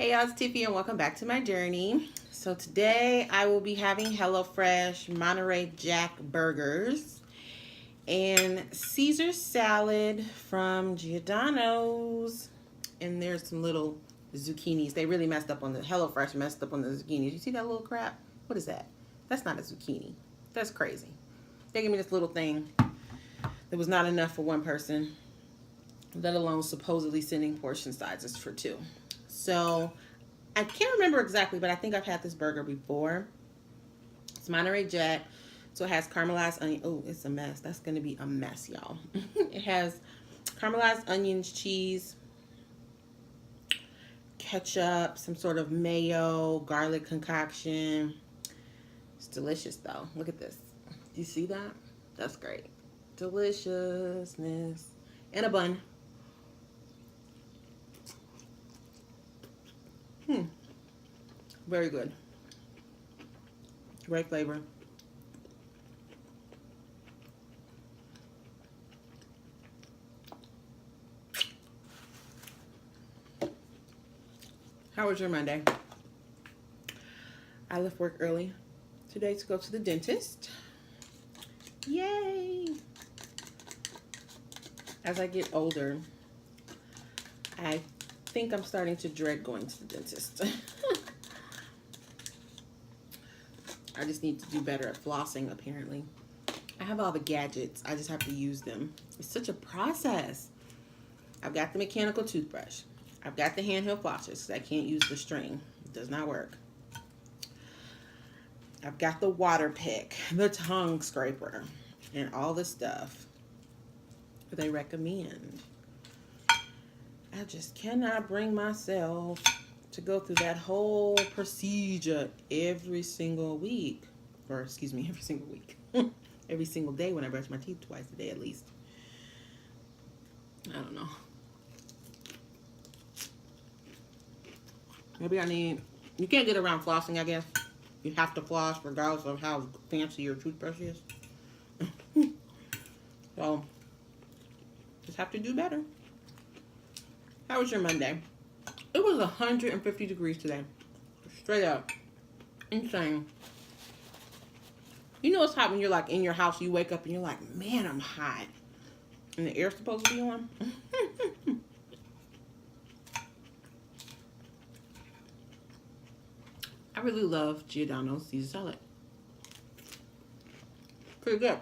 Hey y'all, it's Tiffy and welcome back to my journey. So today I will be having HelloFresh Monterey Jack burgers and Caesar salad from Giordano's. And there's some little zucchinis. They really messed up on the HelloFresh messed up on the zucchinis. You see that little crap? What is that? That's not a zucchini. That's crazy. They gave me this little thing that was not enough for one person, let alone supposedly sending portion sizes for two. So I can't remember exactly, but I think I've had this burger before. It's Monterey Jack. So it has caramelized onion. Oh, it's a mess. That's going to be a mess, y'all. It has caramelized onions, cheese, ketchup, some sort of mayo, garlic concoction. It's delicious, though. Look at this. Do you see that? That's great. Deliciousness. And a bun. Very good. Great flavor. How was your Monday? I left work early today to go to the dentist. Yay! As I get older, I think I'm starting to dread going to the dentist. I just need to do better at flossing, apparently. I have all the gadgets. I just have to use them. It's such a process. I've got the mechanical toothbrush. I've got the handheld flossers because I can't use the string. It does not work. I've got the water pick, the tongue scraper, and all the stuff they recommend. I just cannot bring myself to go through that whole procedure every single week. Or, excuse me, every single week. Every single day when I brush my teeth twice a day at least. I don't know. Maybe I need... You can't get around flossing, I guess. You have to floss regardless of how fancy your toothbrush is. So, just have to do better. How was your Monday? It was 150 degrees today. Straight up. Insane. You know it's hot when you're like in your house, you wake up and you're like, man, I'm hot. And the air's supposed to be on. I really love Giordano's Caesar salad. Pretty good.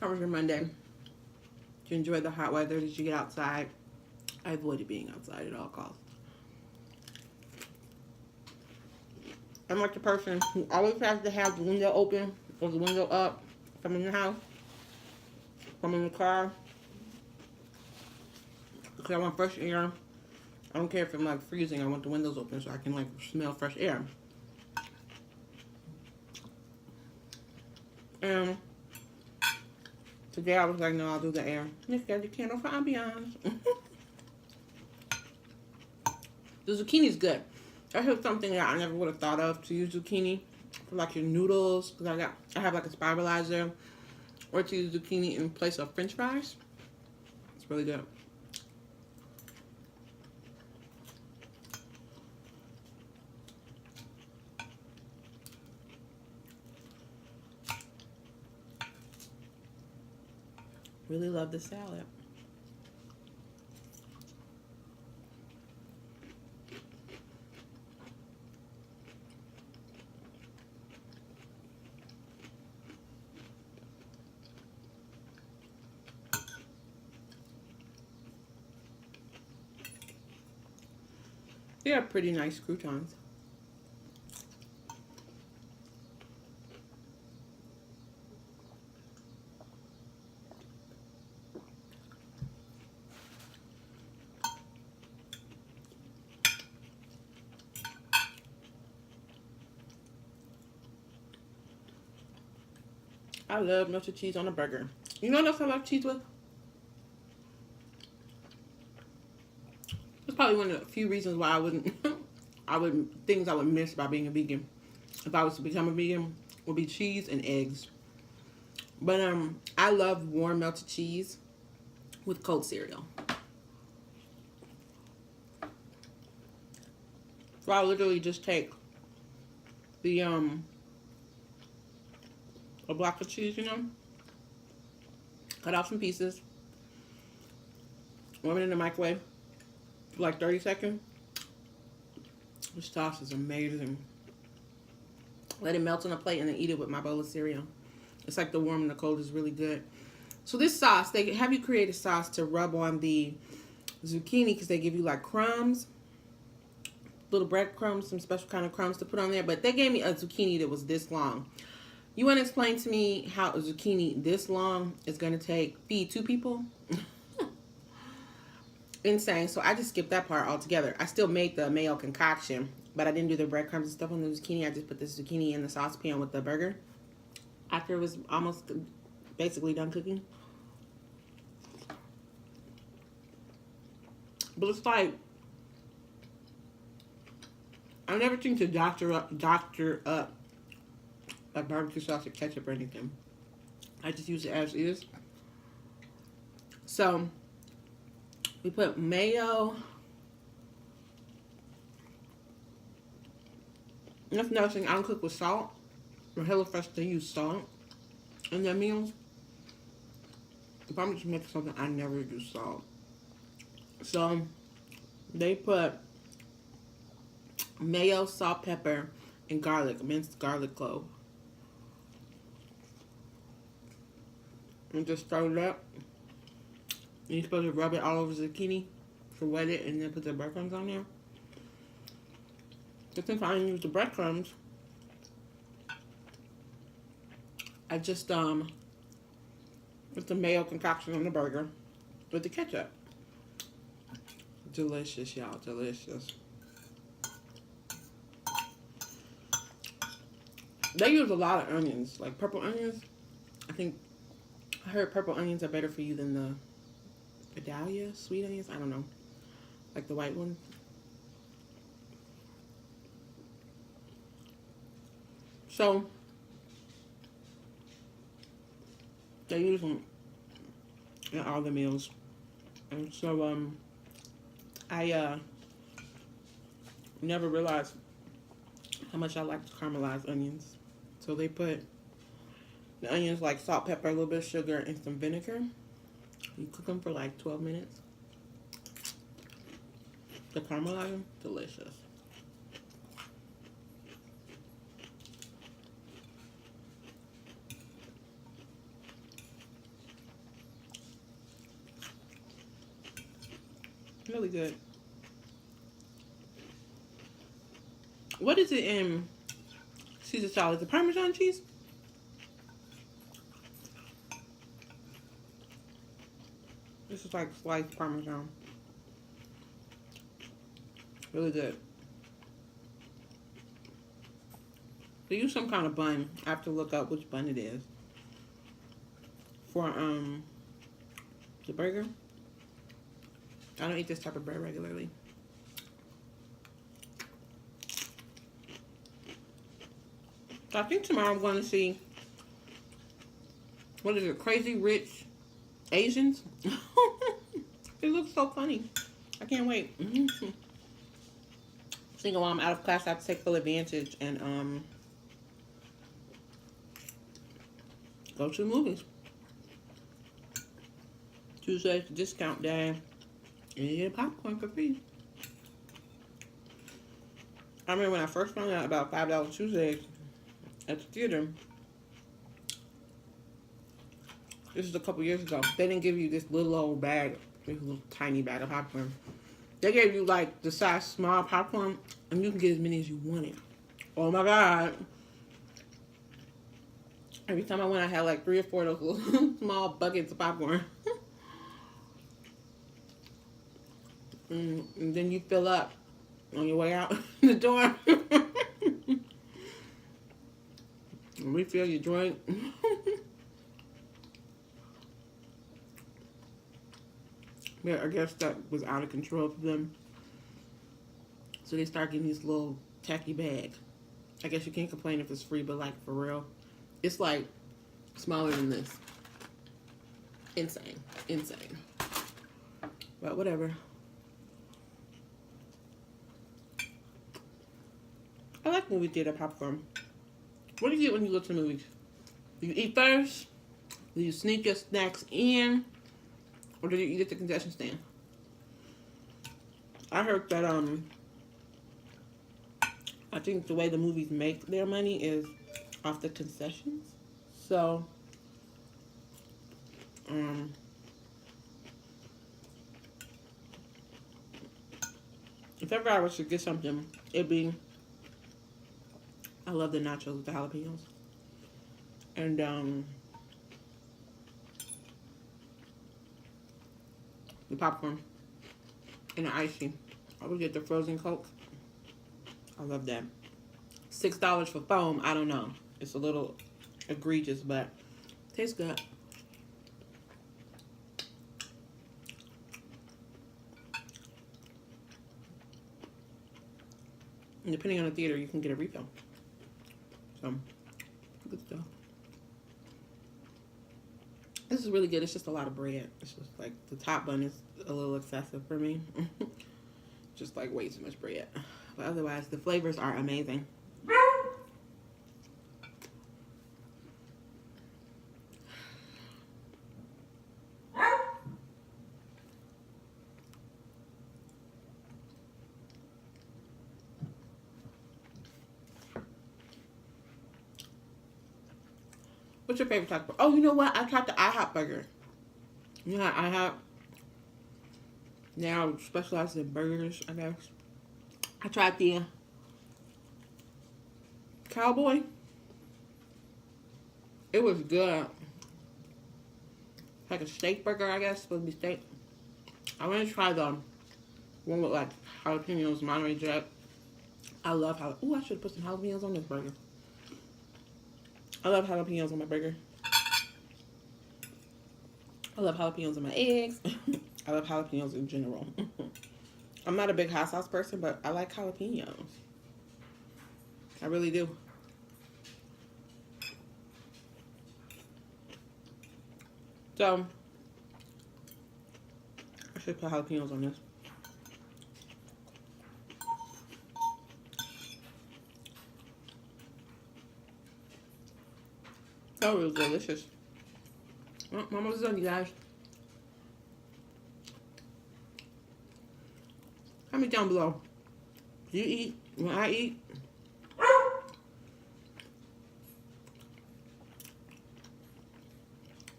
How was your Monday? Did you enjoy the hot weather? Did you get outside? I avoided being outside at all costs. I'm like the person who always has to have the window open or the window up. If I'm in the house, if I'm in the car, because I want fresh air. I don't care if I'm like freezing. I want the windows open so I can like smell fresh air. And today I was like, no, I'll do the air. Let's get the candle for ambiance. The zucchini's good. That's something that I never would have thought of, to use zucchini for like your noodles. Because I have like a spiralizer. Or to use zucchini in place of french fries. It's really good. Really love the salad. They are pretty nice croutons. I love melted cheese on a burger. You know what else I love cheese with? It's probably one of the few reasons why I wouldn't, things I would miss about being a vegan. If I was to become a vegan, would be cheese and eggs. But I love warm melted cheese with cold cereal. So I'll literally just take the a block of cheese, you know, cut off some pieces, warm it in the microwave for like 30 seconds. This sauce is amazing. Let it melt on a plate and then eat it with my bowl of cereal. It's like the warm and the cold is really good. So this sauce, they have you create a sauce to rub on the zucchini because they give you like crumbs, little breadcrumbs, some special kind of crumbs to put on there. But they gave me a zucchini that was this long. You want to explain to me how a zucchini this long is going to feed 2 people? Insane. So I just skipped that part altogether. I still made the mayo concoction, but I didn't do the breadcrumbs and stuff on the zucchini. I just put the zucchini in the saucepan with the burger after it was almost basically done cooking. But it's like, I've never seen to doctor up a barbecue sauce or ketchup or anything. I just use it as is. So we put mayo. That's another thing. I don't cook with salt. Or HelloFresh, they use salt in their meals. If I'm just making something, I never use salt. So they put mayo, salt, pepper, and garlic, minced garlic clove. And just stir it up. And you're supposed to rub it all over the zucchini to wet it and then put the breadcrumbs on there. But since I didn't use the breadcrumbs, I just put the mayo concoction on the burger with the ketchup. Delicious, y'all, delicious. They use a lot of onions, like purple onions. I heard purple onions are better for you than the Vidalia sweet onions. I don't know, like the white ones. So they use them in all the meals, and so I never realized how much I like caramelized onions. So they put the onions like salt, pepper, a little bit of sugar, and some vinegar. You cook them for like 12 minutes. The caramelize them, delicious. Really good. What is it in Caesar salad? The Parmesan cheese? This is like sliced Parmesan. Really good. They use some kind of bun. I have to look up which bun it is. For the burger. I don't eat this type of bread regularly. So I think tomorrow I'm going to see, what is it, Crazy Rich Asians? It looks so funny. I can't wait. Thinking while I'm out of class, I have to take full advantage and go to the movies. Tuesday's discount day. And you get popcorn for free. I remember when I first found out about $5 Tuesdays at the theater. This is a couple years ago. They didn't give you this little old bag, this little tiny bag of popcorn. They gave you like the size small popcorn, and you can get as many as you wanted. Oh my God. Every time I went, I had like 3 or 4 of those little small buckets of popcorn. And then you fill up on your way out the door. Refill your drink. But I guess that was out of control for them. So they start getting these little tacky bags. I guess you can't complain if it's free, but like for real, it's like smaller than this. Insane. Insane. But whatever. I like movie theater popcorn. What do you get when you go to the movies? Do you eat first? Do you sneak your snacks in? Or do you eat at the concession stand? I heard that I think the way the movies make their money is off the concessions. So if ever I was to get something, it'd be, I love the nachos with the jalapenos. And the popcorn and the icy. I would get the frozen Coke. I love that. $6 for foam, I don't know. It's a little egregious, but tastes good. And depending on the theater, you can get a refill. So, good stuff. This is really good. It's just a lot of bread. It's just like the top bun is a little excessive for me. Just like way too much bread. But otherwise, the flavors are amazing. What's your favorite taco? Oh, you know what? I tried the IHOP burger. You know how IHOP now specializes in burgers, I guess. I tried the Cowboy. It was good. Like a steak burger, I guess. Supposed to be steak. I want to try the one with like jalapenos, Monterey Jack. I love jalapenos. Oh, I should have put some jalapenos on this burger. I love jalapenos on my burger. I love jalapenos on my eggs. I love jalapenos in general. I'm not a big hot sauce person, but I like jalapenos. I really do. So, I should put jalapenos on this. Oh, it was delicious. Well, I'm almost done, you guys. Comment down below. Do you eat when I eat?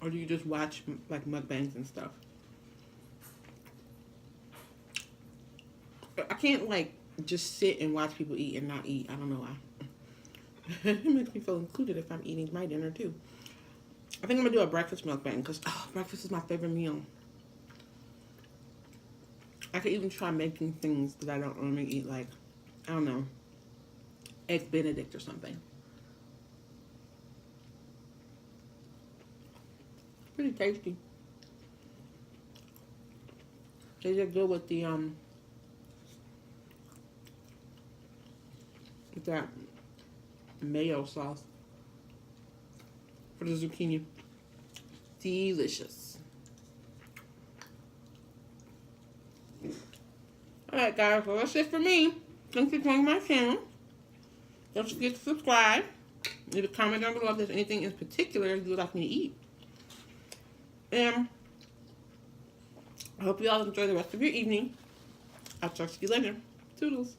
Or do you just watch like mukbangs and stuff? I can't like just sit and watch people eat and not eat. I don't know why. It makes me feel included if I'm eating my dinner too. I think I'm gonna do a breakfast mukbang because breakfast is my favorite meal. I could even try making things that I don't normally eat, like, I don't know, Eggs Benedict or something. Pretty tasty. They did good with the with that mayo sauce for the zucchini. Delicious. Alright guys, well that's it for me. Thanks for joining my channel. Don't forget to subscribe. Leave a comment down below if there's anything in particular you would like me to eat. And I hope you all enjoy the rest of your evening. I'll talk to you later. Toodles.